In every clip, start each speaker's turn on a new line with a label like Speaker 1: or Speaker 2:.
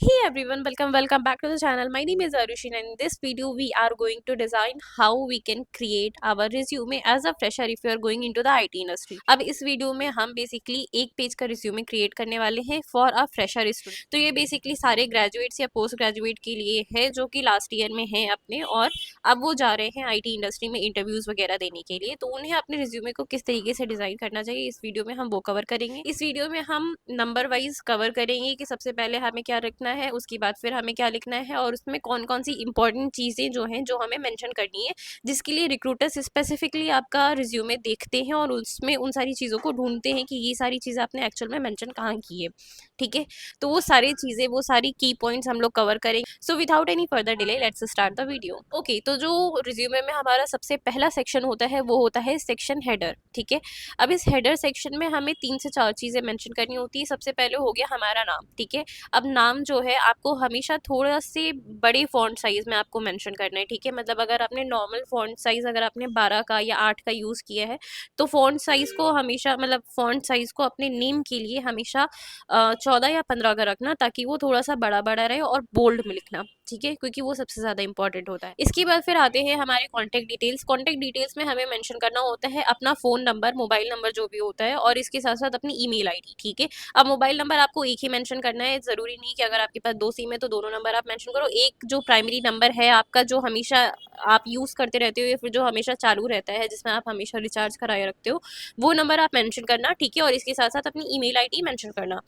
Speaker 1: Hey everyone, welcome back to the channel. My name is Arushin and in this video we are going to design how we can create our resume as a fresher if you are going into the IT industry. अब इस video में हम basically एक page का resume create करने वाले हैं for a fresher student. तो ये बेसिकली सारे ग्रेजुएट्स या पोस्ट ग्रेजुएट के लिए है जो कि लास्ट ईयर में है अपने, और अब वो जा रहे हैं आईटी इंडस्ट्री में इंटरव्यूज वगैरह देने के लिए। तो उन्हें अपने रिज्यूमे को किस तरीके से डिजाइन करना चाहिए इस वीडियो में हम वो कवर करेंगे। इस वीडियो में हम नंबर वाइज कवर करेंगे कि सबसे पहले हमें क्या रखना है, उसके बाद फिर हमें क्या लिखना है और उसमें कौन कौन सी इंपॉर्टेंट चीज़ें जो हैं जो हमें मेंशन करनी है, जिसके लिए रिक्रूटर्स स्पेसिफिकली आपका रिज्यूमे देखते हैं और उसमें उन सारी चीज़ों को ढूंढते हैं कि ये सारी चीज़ें आपने एक्चुअल में मेंशन कहाँ की है। ठीक है, तो वो सारी चीज़ें, वो सारी की पॉइंट्स हम लोग कवर करेंगे। So without any further delay let's start the video. Okay, तो जो रिज्यूमे में हमारा सबसे पहला सेक्शन होता है वो होता है सेक्शन हेडर। ठीक है, अब इस हेडर सेक्शन में हमें 3 से 4 चीज़ें मेंशन करनी होती है। सबसे पहले हो गया हमारा नाम। ठीक है, अब नाम जो है आपको हमेशा थोड़ा से बड़े फॉन्ट साइज में आपको मेंशन करना है। ठीक है, मतलब अगर आपने नॉर्मल फॉन्ट साइज अगर आपने 12 का या 8 का यूज़ किया है तो फॉन्ट साइज को हमेशा, मतलब फॉन्ट साइज को अपने नेम के लिए हमेशा 14 या 15 का रखना, ताकि वो थोड़ा सा बड़ा बड़ा रहे और बोल्ड में लिखना। ठीक है, क्योंकि वो सबसे ज़्यादा इंपॉर्टेंट होता है। इसके बाद फिर आते हैं हमारे कॉन्टैक्ट डिटेल्स। कॉन्टैक्ट डिटेल्स में हमें मेंशन करना होता है अपना फ़ोन नंबर, मोबाइल नंबर जो भी होता है, और इसके साथ साथ अपनी ईमेल आईडी। ठीक है, अब मोबाइल नंबर आपको एक ही मेंशन करना है, ज़रूरी नहीं कि अगर आपके पास 2 सिम है तो दोनों नंबर आप मेंशन करो। एक जो प्राइमरी नंबर है आपका, जो हमेशा आप यूज़ करते रहते हो या फिर जो हमेशा चालू रहता है, जिसमें आप हमेशा रिचार्ज कराए रखते हो, वो नंबर आप मेंशन करना। ठीक है, और इसके साथ साथ अपनी ईमेल आईडी मेंशन करना।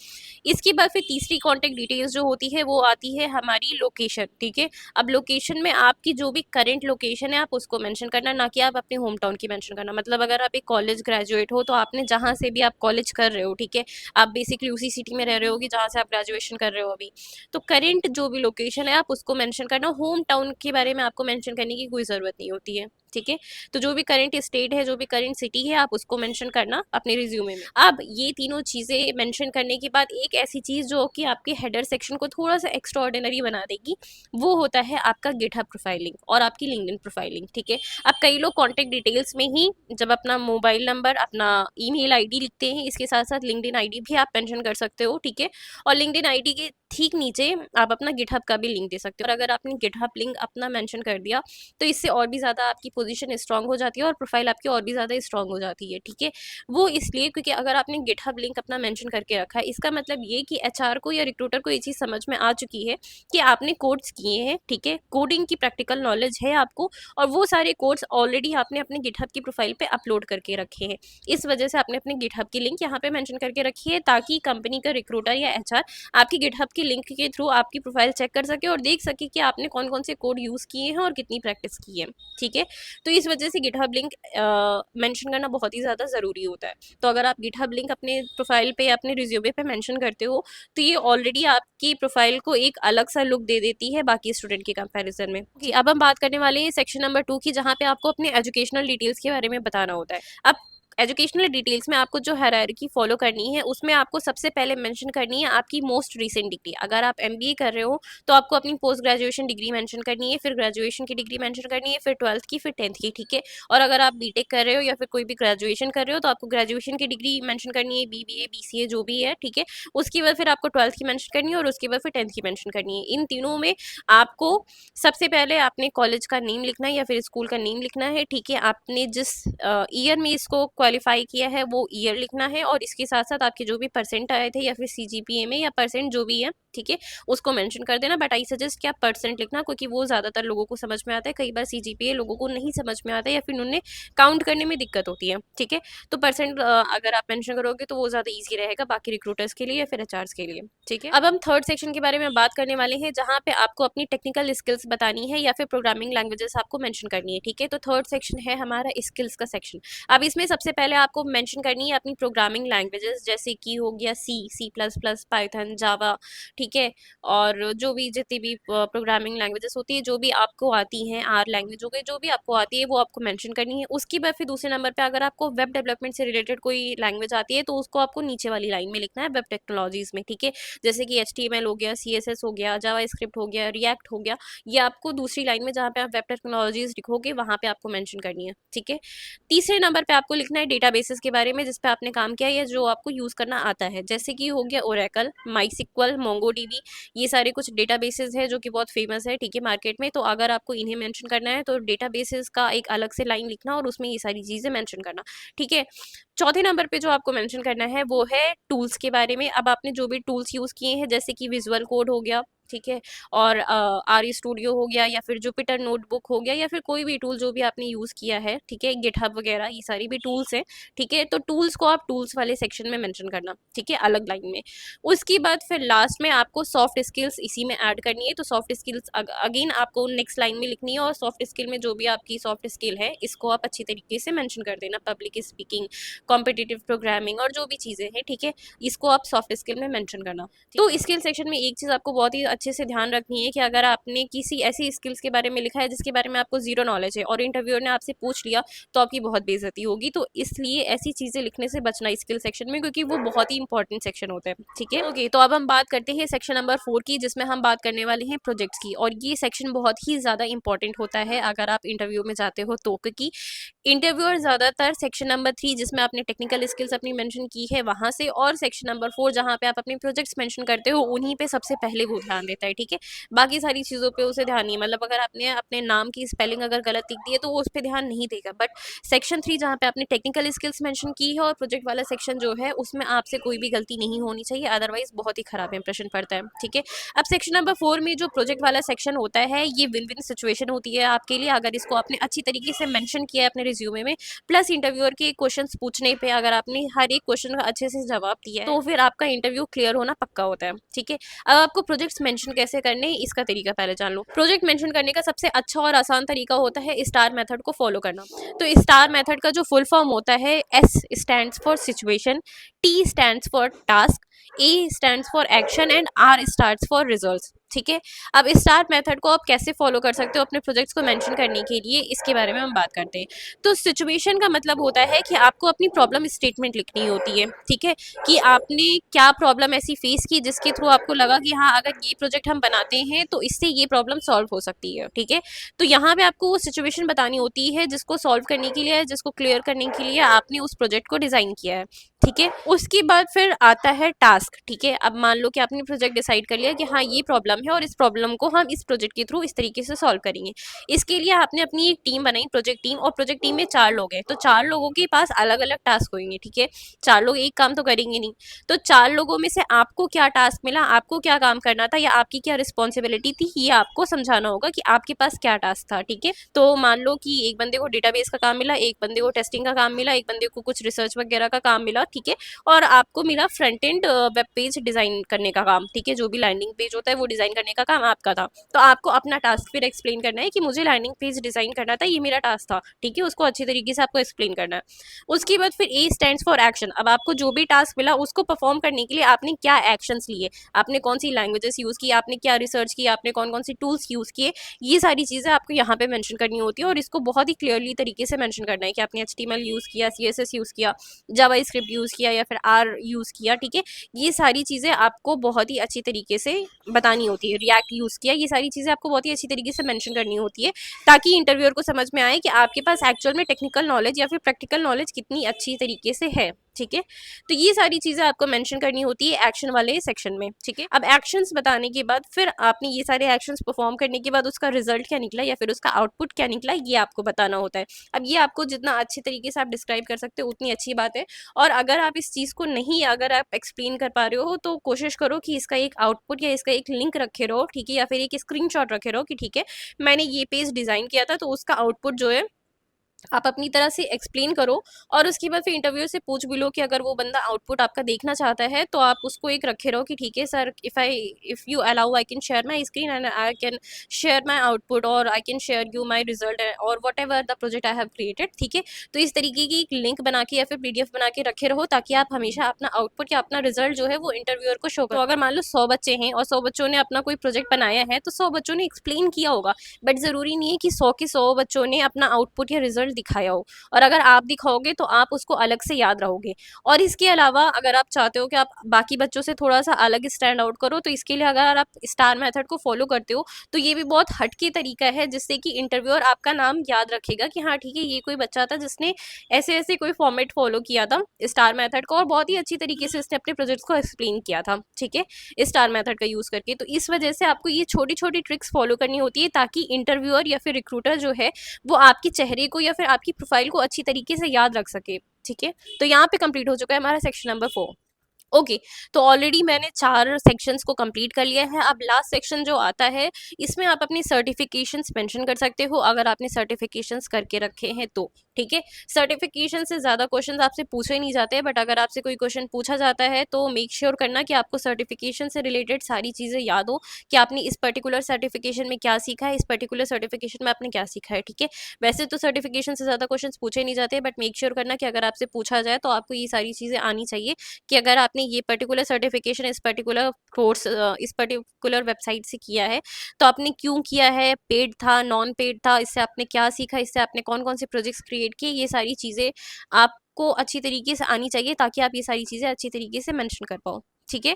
Speaker 1: इसके बाद फिर तीसरी कॉन्टैक्ट डिटेल्स जो होती है वो आती है हमारी लोकेशन। ठीक है, अब लोकेशन में आपकी जो भी करंट लोकेशन है आप उसको मेंशन करना, ना कि आप अपने होम टाउन की मेंशन करना। मतलब अगर आप एक कॉलेज ग्रेजुएट हो तो आपने जहाँ से भी आप कॉलेज कर रहे हो, ठीक है, आप बेसिकली उसी सिटी में रह रहे हो कि जहाँ से आप ग्रेजुएशन कर रहे हो अभी, तो करंट जो भी लोकेशन है आप उसको मेंशन करना। होम टाउन के बारे में आपको मेंशन करने की कोई ज़रूरत नहीं होती है। ठीक है, तो जो भी करंट स्टेट है, जो भी करंट सिटी है, आप उसको मेंशन करना अपने रिज्यूमे में। अब ये तीनों चीज़ें मेंशन करने के बाद एक ऐसी चीज़ जो कि आपके हेडर सेक्शन को थोड़ा सा एक्स्ट्रा ऑर्डिनरी बना देगी, वो होता है आपका गिटहब प्रोफाइलिंग और आपकी लिंक्डइन प्रोफाइलिंग। ठीक है, अब कई लोग कॉन्टैक्ट डिटेल्स में ही जब अपना मोबाइल नंबर, अपना ईमेल आईडी लिखते हैं, इसके साथ साथ लिंक्डइन आईडी भी आप मेंशन कर सकते हो। ठीक है, और लिंक्डइन आईडी के ठीक नीचे आप अपना गिटहब का भी लिंक दे सकते हो। और अगर आपने गिटहब लिंक अपना मेंशन कर दिया तो इससे और भी ज़्यादा आपकी पोजीशन स्ट्रांग हो जाती है और प्रोफाइल आपकी और भी ज़्यादा स्ट्रांग हो जाती है। ठीक है, वो इसलिए क्योंकि अगर आपने गिटहब लिंक अपना मेंशन करके रखा है, इसका मतलब ये कि एचआर को या रिक्रूटर को ये चीज़ समझ में आ चुकी है कि आपने कोड्स किए हैं। ठीक है, कोडिंग की प्रैक्टिकल नॉलेज है आपको, और वो सारे कोड्स ऑलरेडी आपने अपने गिटहब की प्रोफाइल पे अपलोड करके रखे हैं। इस वजह से आपने अपने गिटहब की लिंक यहाँ पे मेंशन करके रखी है, ताकि कंपनी का रिक्रूटर या एचआर आपकी गिटहब की लिंक के थ्रू आपकी प्रोफाइल चेक कर सके और देख सके कि आपने कौन कौन से कोड यूज़ किए हैं और कितनी प्रैक्टिस की है। ठीक है, तो इस वजह से गिटहब लिंक मेंशन करना बहुत ही ज़्यादा ज़रूरी होता है। तो अगर आप गिटहब लिंक अपने प्रोफाइल पे, अपने रिज्यूमे पे मेंशन करते हो, तो ये ऑलरेडी आपकी प्रोफाइल को एक अलग सा लुक दे देती है बाकी स्टूडेंट के कंपैरिजन में। अब हम बात करने वाले हैं सेक्शन नंबर 2 की, जहाँ पे आपको अपने एजुकेशनल डिटेल्स के बारे में बताना होता है। अब एजुकेशनल डिटेल्स में आपको जो हायरार्की फॉलो करनी है, उसमें आपको सबसे पहले मेंशन करनी है आपकी मोस्ट रीसेंट डिग्री। अगर आप एमबीए कर रहे हो तो आपको अपनी पोस्ट ग्रेजुएशन डिग्री मेंशन करनी है, फिर ग्रेजुएशन की डिग्री मेंशन करनी है, फिर 12th की, फिर 10th की। ठीक है, और अगर आप बीटेक कर रहे हो या फिर कोई भी ग्रेजुएशन कर रहे हो तो आपको ग्रेजुएशन की डिग्री मेंशन करनी है, बीबीए, बीसीए जो भी है। ठीक है, उसके बाद फिर आपको 12th की मेंशन करनी है और उसके बाद फिर 10th की मेंशन करनी है। इन तीनों में आपको सबसे पहले आपने कॉलेज का नेम लिखना है या फिर स्कूल का नेम लिखना है। ठीक है, आपने जिस ईयर में इसको क्वालिफाई किया है वो ईयर लिखना है, और इसके साथ साथ आपके जो भी परसेंट आए थे या फिर सीजीपीए में, या परसेंट जो भी है, ठीक है, उसको मेंशन कर देना। बट आई सजेस्ट कि आप परसेंट लिखना, क्योंकि वो ज़्यादातर लोगों को समझ में आता है। कई बार सीजीपीए लोगों को नहीं समझ में आता है या फिर उन्हें काउंट करने में दिक्कत होती है। ठीक है, तो परसेंट अगर आप मेंशन करोगे तो वो ज़्यादा ईजी रहेगा बाकी रिक्रूटर्स के लिए या फिर एचआर्स के लिए। ठीक है, अब हम थर्ड सेक्शन के बारे में बात करने वाले हैं, जहाँ पे आपको अपनी टेक्निकल स्किल्स बतानी है या फिर प्रोग्रामिंग लैंग्वेजेस आपको मेंशन करनी है। ठीक है, तो थर्ड सेक्शन है हमारा स्किल्स का सेक्शन। अब इसमें सबसे पहले आपको मेंशन करनी है अपनी प्रोग्रामिंग लैंग्वेजेस, जैसे कि हो गया सी प्लस प्लस, पाइथन, जावा। ठीक है, और जो भी जितनी भी प्रोग्रामिंग लैंग्वेजेस होती है, जो भी आपको आती हैं, आर लैंग्वेज हो गई, जो भी आपको आती है वो आपको मेंशन करनी है। उसके बाद फिर दूसरे नंबर पे अगर आपको वेब डेवलपमेंट से रिलेटेड कोई लैंग्वेज आती है तो उसको आपको नीचे वाली लाइन में लिखना है, वेब टेक्नोलॉजीज में। ठीक है, जैसे कि HTML हो गया, CSS हो गया, जावा स्क्रिप्ट हो गया, रिएक्ट हो गया, ये आपको दूसरी लाइन में जहाँ पे आप वेब टेक्नोलॉजीज लिखोगे वहाँ पे आपको मेंशन करनी है। ठीक है, तीसरे नंबर पे आपको लिखना है डेटाबेसेस के बारे में जिस पे आपने काम किया या जो आपको यूज़ करना आता है, जैसे कि हो गया ओरेकल, माईस्क्वल, मोंगो MongoDB, ये सारे कुछ डेटाबेसेस है जो कि बहुत फेमस है, ठीक है, मार्केट में। तो अगर आपको इन्हें मेंशन करना है तो डेटाबेसेस का एक अलग से लाइन लिखना और उसमें ये सारी चीज़ें मेंशन करना, ठीक है। चौथे नंबर पे जो आपको मेंशन करना है वो है टूल्स के बारे में। अब आपने जो भी टूल्स यूज़ किए हैं, जैसे कि विजुअल कोड हो गया, ठीक है, और आर स्टूडियो हो गया, या फिर जुपिटर नोटबुक हो गया, या फिर कोई भी टूल जो भी आपने यूज़ किया है, ठीक है, गिटहब वगैरह, ये सारी भी टूल्स हैं, ठीक है। तो टूल्स को आप टूल्स वाले सेक्शन में मेंशन करना, ठीक है, अलग लाइन में। उसके बाद फिर लास्ट में आपको सॉफ्ट स्किल्स इसी में ऐड करनी है। तो सॉफ्ट स्किल्स अगेन आपको नेक्स्ट लाइन में लिखनी है, और सॉफ्ट स्किल में जो भी आपकी सॉफ्ट स्किल है इसको आप अच्छी तरीके से मेंशन कर देना। पब्लिक स्पीकिंग, कॉम्पिटिटिव प्रोग्रामिंग और जो भी चीज़ें हैं, ठीक है, इसको आप सॉफ्ट स्किल में मेंशन करना। तो स्किल सेक्शन में एक चीज़ आपको बहुत ही अच्छे से ध्यान रखनी है कि अगर आपने किसी ऐसी स्किल्स के बारे में लिखा है जिसके बारे में आपको जीरो नॉलेज है और इंटरव्यूअर ने आपसे पूछ लिया, तो आपकी बहुत बेइज्जती होगी। तो इसलिए ऐसी चीज़ें लिखने से बचना स्किल सेक्शन में, क्योंकि वो बहुत ही इंपॉर्टेंट सेक्शन होता है, ठीक है। ओके, तो अब हम बात करते हैं सेक्शन नंबर 4 की, जिसमें हम बात करने वाले हैं प्रोजेक्ट्स की। और ये सेक्शन बहुत ही ज़्यादा इंपॉर्टेंट होता है अगर आप इंटरव्यू में जाते हो तो, क्योंकि इंटरव्यूअर ज़्यादातर सेक्शन नंबर 3 जिसमें आपने टेक्निकल स्किल्स अपनी मेंशन की है वहाँ से, और सेक्शन नंबर 4 जहाँ पे आप अपने प्रोजेक्ट्स मेंशन करते हो, उन्हीं पे सबसे पहले वो ध्यान देता है, ठीक है। बाकी सारी चीज़ों पे उसे ध्यान नहीं है, मतलब अगर आपने अपने नाम की स्पेलिंग अगर गलत लिख दी है तो वो उस पर ध्यान नहीं देगा। बट सेक्शन 3 जहाँ पे आपने टेक्निकल स्किल्स मेंशन की है और प्रोजेक्ट वाला सेक्शन जो है उसमें आपसे कोई भी गलती नहीं होनी चाहिए, अदरवाइज बहुत ही खराब इंप्रेशन पड़ता है, ठीक है। अब सेक्शन नंबर 4 में जो प्रोजेक्ट वाला सेक्शन होता है, ये विन विन सिचुएशन होती है आपके लिए अगर इसको आपने अच्छी तरीके से मेंशन किया है अपने रिज्यूमे में। प्लस इंटरव्यूअर के क्वेश्चंस पूछने पे अगर आपने हर एक क्वेश्चन का अच्छे से जवाब दिया है तो फिर आपका इंटरव्यू क्लियर होना पक्का होता है, ठीक है। अब आपको प्रोजेक्ट्स मेंशन कैसे करने हैं इसका तरीका पहले जान लो। प्रोजेक्ट मेंशन करने का सबसे अच्छा और आसान तरीका होता है स्टार मेथड को फॉलो करना। तो स्टार मेथड का जो फुल फॉर्म होता है, S stands for situation, T stands for task, A stands for action and R stands for results, ठीक है। अब स्टार मेथड को आप कैसे फॉलो कर सकते हो अपने प्रोजेक्ट्स को मेंशन करने के लिए, इसके बारे में हम बात करते हैं। तो सिचुएशन का मतलब होता है कि आपको अपनी प्रॉब्लम स्टेटमेंट लिखनी होती है, ठीक है, कि आपने क्या प्रॉब्लम ऐसी फेस की जिसके थ्रू आपको लगा कि हाँ अगर ये प्रोजेक्ट हम बनाते हैं तो इससे ये प्रॉब्लम सॉल्व हो सकती है, ठीक है। तो यहाँ पे आपको वो सिचुएशन बतानी होती है जिसको सॉल्व करने के लिए, जिसको क्लियर करने के लिए आपने उस प्रोजेक्ट को डिज़ाइन किया है, ठीक है। उसके बाद फिर आता है टास्क, ठीक है। अब मान लो कि आपने प्रोजेक्ट डिसाइड कर लिया कि हाँ ये प्रॉब्लम है और इस प्रॉब्लम को हम इस प्रोजेक्ट के थ्रू इस तरीके से सॉल्व करेंगे। इसके लिए आपने अपनी एक टीम बनाई, प्रोजेक्ट टीम, और प्रोजेक्ट टीम में 4 लोग हैं, तो 4 लोगों के पास अलग अलग टास्क होंगे, ठीक है। 4 लोग एक काम तो करेंगे नहीं, तो 4 लोगों में से आपको क्या टास्क मिला, आपको क्या काम करना था, या आपकी क्या रिस्पॉन्सिबिलिटी थी, ये आपको समझाना होगा कि आपके पास क्या टास्क था, ठीक है। तो मान लो कि एक बंदे को डेटाबेस का काम मिला, एक बंदे को टेस्टिंग का काम मिला, एक बंदे को कुछ रिसर्च वगैरह का काम मिला, ठीक है, और आपको मिला front end web page design करने का काम, ठीक है, जो भी लैंडिंग पेज होता है वो डिजाइन करने का काम आपका था। तो आपको अपना टास्क फिर एक्सप्लेन करना है कि मुझे लैंडिंग पेज डिजाइन करना था, ये मेरा टास्क था, ठीक है, उसको अच्छी तरीके से आपको एक्सप्लेन करना है। उसके बाद फिर ए स्टैंड्स फॉर एक्शन। अब आपको जो भी टास्क मिला उसको परफॉर्म करने के लिए आपने क्या एक्शंस लिए, आपने कौन सी लैंग्वेजेस यूज की, आपने क्या रिसर्च की, आपने कौन कौन सी टूल्स यूज किए, ये सारी चीजें आपको यहाँ पे मेंशन करनी होती है, और इसको बहुत ही क्लियरली तरीके से मेंशन करना है कि आपने HTML यूज किया, CSS यूज किया, जावा स्क्रिप्ट यूज किया, या फिर R यूज किया, ठीक है। ये सारी चीजें आपको बहुत ही अच्छी तरीके से बतानी होती है, रिएक्ट यूज किया, ये सारी चीजें आपको बहुत ही अच्छी तरीके से मेंशन करनी होती है, ताकि इंटरव्यूअर को समझ में आए कि आपके पास एक्चुअल में टेक्निकल नॉलेज या फिर प्रैक्टिकल नॉलेज कितनी अच्छी तरीके से है, ठीक है। तो ये सारी चीजें आपको मेंशन करनी होती है एक्शन वाले सेक्शन में, ठीक है। अब एक्शंस बताने के बाद फिर आपने ये सारे एक्शंस परफॉर्म करने के बाद उसका रिजल्ट क्या निकला या फिर उसका आउटपुट क्या निकला, ये आपको बताना होता है। अब ये आपको जितना अच्छे तरीके से आप डिस्क्राइब कर सकते हो उतनी अच्छी बात है, और अगर आप इस चीज़ को नहीं अगर आप एक्सप्लेन कर पा रहे हो तो कोशिश करो कि इसका एक आउटपुट या इसका एक लिंक रखे रहो, ठीक है, या फिर एक स्क्रीनशॉट रखे रहो कि ठीक है मैंने ये पेज डिज़ाइन किया था, तो उसका आउटपुट जो है आप अपनी तरह से एक्सप्लेन करो। और उसके बाद फिर इंटरव्यू से पूछ भी लो कि अगर वो बंदा आउटपुट आपका देखना चाहता है तो आप उसको एक रखे रहो कि ठीक है sir, if you allow I can share my screen and I can share my output, और I can share you my result और whatever the project I have created, ठीक है। तो इस तरीके की एक लिंक बना के या फिर PDF बना के रखे रहो, ताकि आप हमेशा अपना आउटपुट या अपना रिजल्ट जो है वो इंटरव्यूअर को शो करो। तो अगर मान लो 100 बच्चे हैं और 100 बच्चों ने अपना कोई प्रोजेक्ट बनाया है, तो 100 बच्चों ने एक्सप्लेन किया होगा, बट ज़रूरी नहीं है कि 100 के 100 बच्चों ने अपना आउटपुट या रिजल्ट दिखाया हो, और अगर आप दिखाओगे तो आप उसको अलग से याद रहोगे। और इसके अलावा अगर आप चाहते हो कि आप बाकी बच्चों से थोड़ा सा अलग स्टैंड आउट करो, तो इसके लिए अगर आप स्टार मेथड को फॉलो करते हो तो ये भी बहुत हटके तरीका है, जिससे कि इंटरव्यूअर आपका नाम याद रखेगा कि हाँ ठीक है, ये कोई बच्चा था जिसने ऐसे ऐसे कोई फॉर्मेट फॉलो किया था स्टार मेथड को, और बहुत ही अच्छी तरीके से उसने अपने प्रोजेक्ट्स को एक्सप्लेन किया था, ठीक है, स्टार मेथड का यूज करके। तो इस वजह से आपको ये छोटी छोटी ट्रिक्स फॉलो करनी होती है, ताकि इंटरव्यूअर या फिर रिक्रूटर जो है वो आपके चेहरे को या फिर आपकी प्रोफाइल को अच्छी तरीके से याद रख सके, ठीक है। तो यहाँ पे कंप्लीट हो चुका है हमारा सेक्शन नंबर 4। ओके, तो ऑलरेडी मैंने 4 सेक्शंस को कंप्लीट कर लिया है। अब लास्ट सेक्शन जो आता है, इसमें आप अपनी सर्टिफिकेशंस मेंशन कर सकते हो, अगर आपने सर्टिफिकेशंस करके रखे हैं तो, ठीक है। सर्टिफिकेशन से ज़्यादा क्वेश्चन आपसे पूछे नहीं जाते, बट अगर आपसे कोई क्वेश्चन पूछा जाता है तो मेक श्योर करना कि आपको सर्टिफिकेशन से रिलेटेड सारी चीज़ें याद हो, कि आपने इस पर्टिकुलर सर्टिफिकेशन में क्या सीखा है, इस पर्टिकुलर सर्टिफिकेशन में आपने क्या सीखा है, ठीक है। वैसे तो सर्टिफिकेशन से ज़्यादा क्वेश्चन पूछे नहीं जाते, बट मेक श्योर करना कि अगर आपसे पूछा जाए तो आपको ये सारी चीज़ें आनी चाहिए, कि अगर आपने ये पर्टिकुलर सर्टिफिकेशन इस पर्टिकुलर कोर्स इस पर्टिकुलर वेबसाइट से किया है, तो आपने क्यों किया है, पेड था, नॉन पेड था, इससे आपने क्या सीखा, इससे आपने कौन कौन से प्रोजेक्ट्स क्रिएट किए, ये सारी चीज़ें आपको अच्छी तरीके से आनी चाहिए, ताकि आप ये सारी चीज़ें अच्छी तरीके से मेंशन कर पाओ, ठीक है।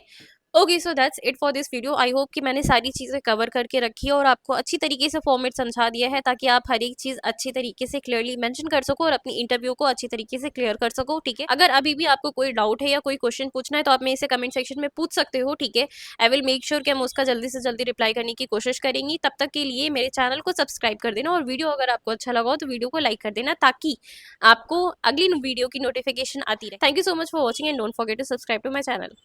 Speaker 1: Okay, so that's it for this video. I hope कि मैंने सारी चीज़ें कवर करके रखी है और आपको अच्छी तरीके से फॉर्मेट समझा दिया है, ताकि आप हर एक चीज़ अच्छी तरीके से क्लियरली मेंशन कर सको और अपनी इंटरव्यू को अच्छी तरीके से क्लियर कर सको, ठीक है। अगर अभी भी आपको कोई डाउट है या कोई क्वेश्चन पूछना है तो आप मेरे से कमेंट सेक्शन में पूछ सकते हो, ठीक है। आई विल मेक श्योर कि हम उसका जल्दी से जल्दी रिप्लाई करने की कोशिश करेंगी। तब तक के लिए मेरे चैनल को सब्सक्राइब कर देना, और वीडियो अगर आपको अच्छा लगा हो तो वीडियो को लाइक कर देना, ताकि आपको अगली वीडियो की नोटिफिकेशन आती रहे। Thank you so much for watching and don't forget to subscribe to my channel.